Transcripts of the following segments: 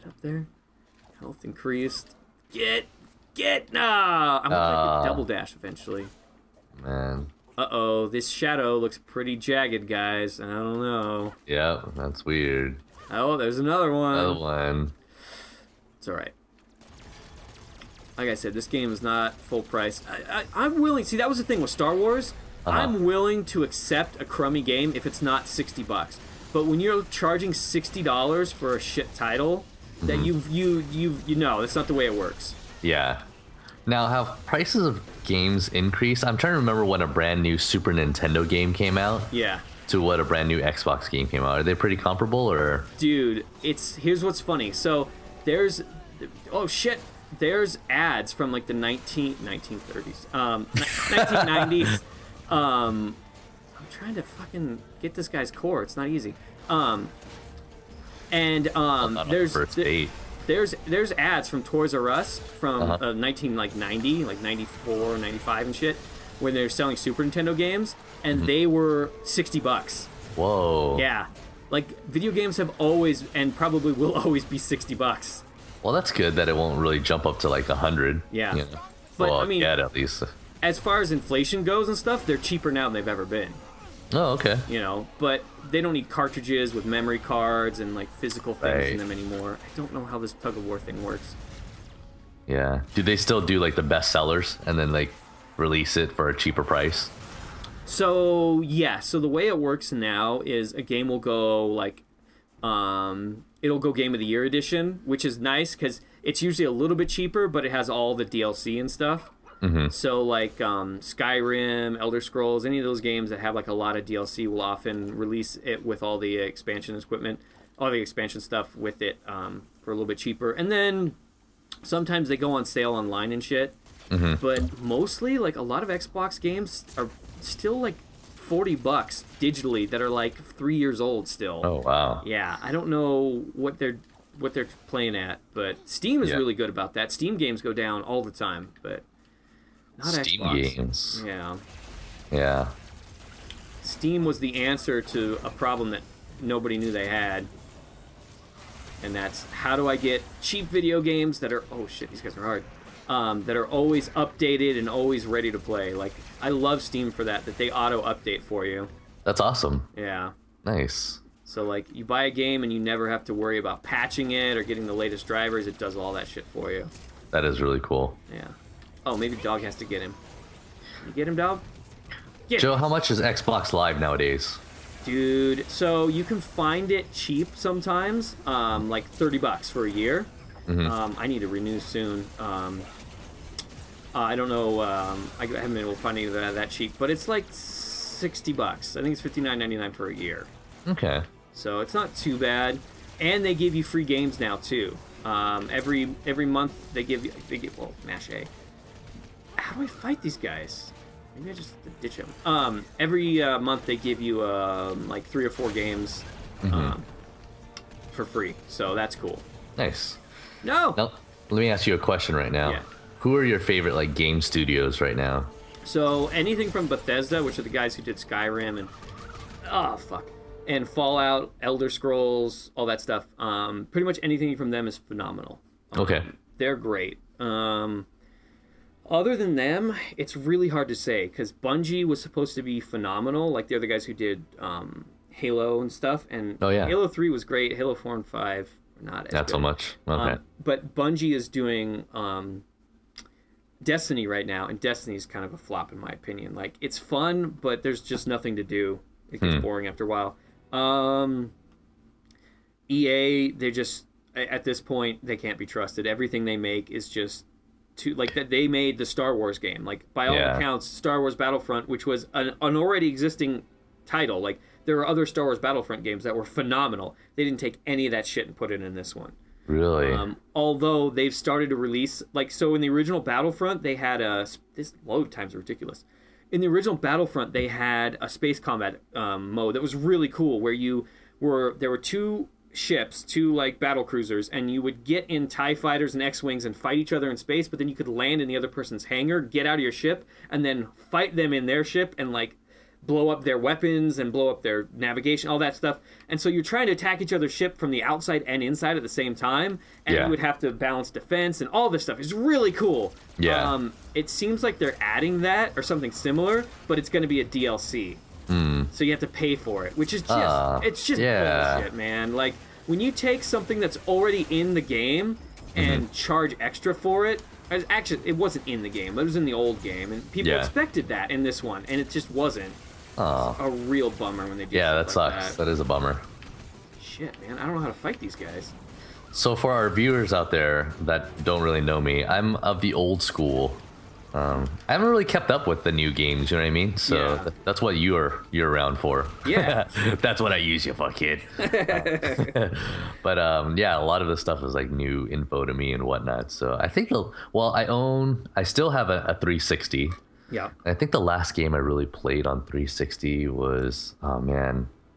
Get up there. Health increased. Get. Nah. I'm gonna double dash eventually. Man. Uh-oh, this shadow looks pretty jagged, guys. I don't know. Yeah, that's weird. Oh, there's another one. Another one. It's alright. Like I said, this game is not full price. I'm willing... See, that was the thing with Star Wars. I'm willing to accept a crummy game if it's not $60. But when you're charging $60 for a shit title, that you know, that's not the way it works. Yeah. Now, have prices of games increased? I'm trying to remember when a brand new Super Nintendo game came out. Yeah. To what a brand new Xbox game came out. Are they pretty comparable, or? Dude, here's what's funny. So there's there's ads from like the 1930s, 1990s. I'm trying to fucking get this guy's core. It's not easy. There's ads from Toys R Us from 1990, like 94, 95 and shit, when they're selling Super Nintendo games, and they were $60. Whoa. Yeah. Like, video games have always, and probably will always be $60. Well, that's good that it won't really jump up to like 100. Yeah. You know? But, well, I mean, yeah, at least. As far as inflation goes and stuff, they're cheaper now than they've ever been. Oh, okay. You know, but they don't need cartridges with memory cards and like physical things in them anymore. I don't know how this tug of war thing works. Yeah. Do they still do like the best sellers and then like release it for a cheaper price? So yeah, so the way it works now is a game will go like, it'll go Game of the Year edition, which is nice because it's usually a little bit cheaper, but it has all the DLC and stuff. So like Skyrim, Elder Scrolls, any of those games that have like a lot of DLC will often release it with all the expansion equipment, all the expansion stuff with it for a little bit cheaper. And then sometimes they go on sale online and shit. But mostly like a lot of Xbox games are still like $40 digitally that are like 3 years old still. Oh wow. Yeah, I don't know what they're playing at, but Steam is really good about that. Steam games go down all the time, but not Steam Xbox. games. Yeah. Yeah. Steam was the answer to a problem that nobody knew they had. And that's, how do I get cheap video games that are, oh shit, these guys are hard, that are always updated and always ready to play. Like, I love Steam for that they auto-update for you. That's awesome. Yeah. Nice. So, like, you buy a game and you never have to worry about patching it or getting the latest drivers. It does all that shit for you. That is really cool. Yeah. Oh, maybe Dog has to get him. You get him, Dog? Get Joe, him. how much is Xbox Live nowadays? Dude, so you can find it cheap sometimes, like $30 for a year. I need to renew soon. I don't know. I haven't been able to find any of that cheap, but it's like $60. I think it's $59.99 for a year. Okay. So it's not too bad, and they give you free games now too. Every month they give well, mash A. How do I fight these guys? Maybe I just have to ditch them. Every month they give you like 3 or 4 games for free, so that's cool. Nice. No. Now, let me ask you a question right now. Yeah. Who are your favorite like game studios right now? So anything from Bethesda, which are the guys who did Skyrim and Fallout, Elder Scrolls, all that stuff. Pretty much anything from them is phenomenal. Okay. They're great. Other than them, it's really hard to say because Bungie was supposed to be phenomenal. Like they're the guys who did Halo and stuff, and Halo 3 was great. Halo 4 and 5 were not as Not good. so much. Okay. But Bungie is doing Destiny right now, and Destiny's kind of a flop in my opinion. Like it's fun, but there's just nothing to do. It gets boring after a while. EA, they're just at this point they can't be trusted. Everything they make is just too like that. They made the Star Wars game, like by all accounts, Star Wars Battlefront, which was an already existing title. Like there are other Star Wars Battlefront games that were phenomenal. They didn't take any of that shit and put it in this one. Really? Although they've started to release, like, so in the original Battlefront, they had this load times are ridiculous. In the original Battlefront, they had a space combat mode that was really cool, where there were 2 ships, 2 like battle cruisers, and you would get in TIE fighters and X-Wings and fight each other in space, but then you could land in the other person's hangar, get out of your ship, and then fight them in their ship, and like blow up their weapons and blow up their navigation, all that stuff. And so you're trying to attack each other's ship from the outside and inside at the same time, and you would have to balance defense and all this stuff. It's really cool. Yeah. It seems like they're adding that or something similar, but it's going to be a DLC. So you have to pay for it, which is just it's just bullshit, man. Like when you take something that's already in the game and charge extra for it. Actually, it wasn't in the game, but it was in the old game, and people expected that in this one, and it just wasn't. It's a real bummer when they do. Yeah, that like sucks. That is a bummer. Shit, man, I don't know how to fight these guys. So for our viewers out there that don't really know me, I'm of the old school. I haven't really kept up with the new games, you know what I mean? So that's what you're around for. Yeah. That's what I use you for, kid. But yeah, a lot of this stuff is like new info to me and whatnot. So I think, I still have a 360. Yeah. I think the last game I really played on 360 was,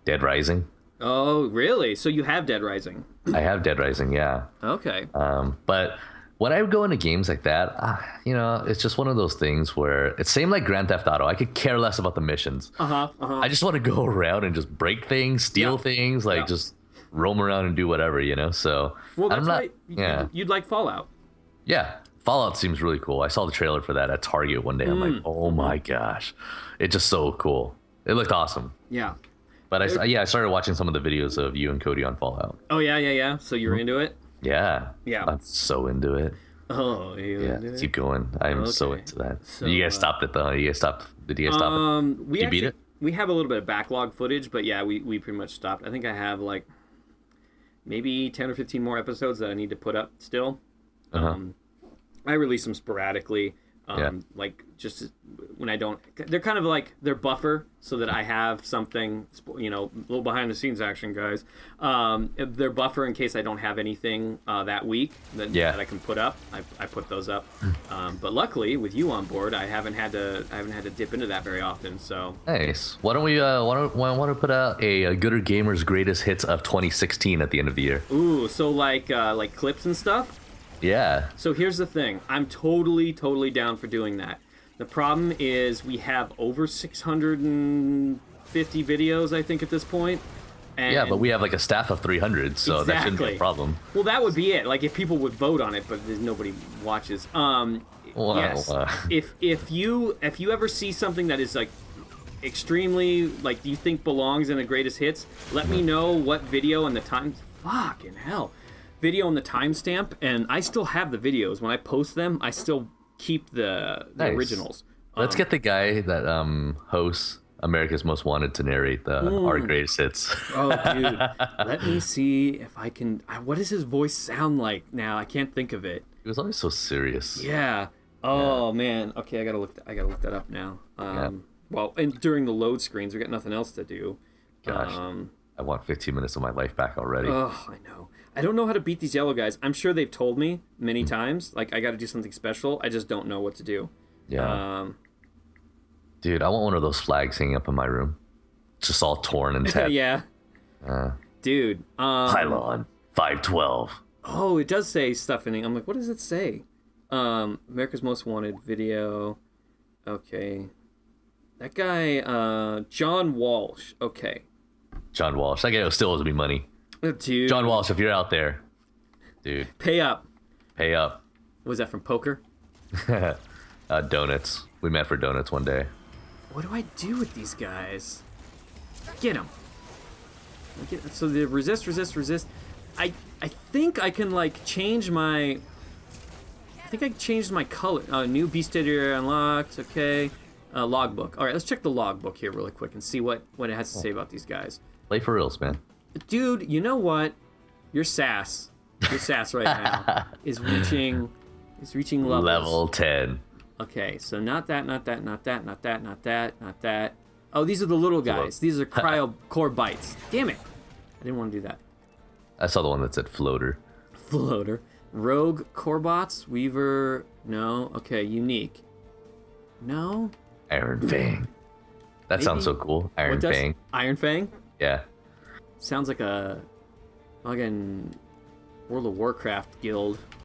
Dead Rising. Oh, really? So you have Dead Rising? I have Dead Rising, yeah. Okay. But when I go into games like that, it's just one of those things where it's same like Grand Theft Auto. I could care less about the missions. I just want to go around and just break things, steal things, just roam around and do whatever, So that's right. You'd like Fallout. Yeah, Fallout seems really cool. I saw the trailer for that at Target one day. I'm like, oh my gosh, it's just so cool. It looked awesome. Yeah. But I started watching some of the videos of you and Cody on Fallout. Oh yeah. So you're into it? Yeah. I'm so into it. Oh, yeah. Keep going. I'm so into that. So, you guys stopped it though. Did you guys stop it? Did you beat it? We have a little bit of backlog footage, but yeah, we pretty much stopped. I think I have like maybe 10 or 15 more episodes that I need to put up still. I release them sporadically. Like just when I don't, they're kind of like their buffer so that I have something, a little behind the scenes action, guys. Their buffer in case I don't have anything that week that I can put up. I put those up. But luckily with you on board, I haven't had to dip into that very often. So nice. Why don't we want to put out a Gooder Gamers Greatest Hits of 2016 at the end of the year? Ooh, so like clips and stuff. Yeah. So here's the thing. I'm totally down for doing that. The problem is we have over 650 videos, I think, at this point. And but we have like a staff of 300, so that shouldn't be a problem. Well, that would be it. Like if people would vote on it, but nobody watches. Yes. If you ever see something that is like extremely like you think belongs in the greatest hits, let me know what video and the time. Fucking hell. Video and the timestamp, and I still have the videos. When I post them, I still keep the originals. Let's get the guy that hosts America's Most Wanted to narrate our greatest hits. Oh, dude. Let me see if I can. What does his voice sound like now? I can't think of it. He was always so serious. Yeah. Oh man. Okay, I gotta look that up now. Well, and during the load screens, we got nothing else to do. Gosh, I want 15 minutes of my life back already. Oh, I know. I don't know how to beat these yellow guys. I'm sure they've told me many times. Like, I got to do something special. I just don't know what to do. Yeah. Dude, I want one of those flags hanging up in my room. Just all torn and tattered. Yeah. Dude. Pylon 512. Oh, it does say stuff in it. I'm like, what does it say? America's Most Wanted video. Okay. That guy, John Walsh. Okay. John Walsh. That guy still owes me money. Dude. John Walsh, if you're out there, dude. Pay up. Pay up. Was that from poker? Donuts. We met for donuts one day. What do I do with these guys? Get them. So the resist. I think I can like change my. I think I changed my color. New beast area unlocked. Okay. Logbook. All right, let's check the logbook here really quick and see what it has to say about these guys. Play for reals, man. Dude, you know what? Your sass right now is reaching levels. Level 10. Okay, so not that. Oh, these are the little guys. These are corebot. Damn it. I didn't want to do that. I saw the one that said floater. Floater. Rogue corebots. Weaver. No. Okay, unique. No. Iron Fang. That sounds so cool. Iron Fang. Iron Fang? Yeah. Sounds like a fucking World of Warcraft guild.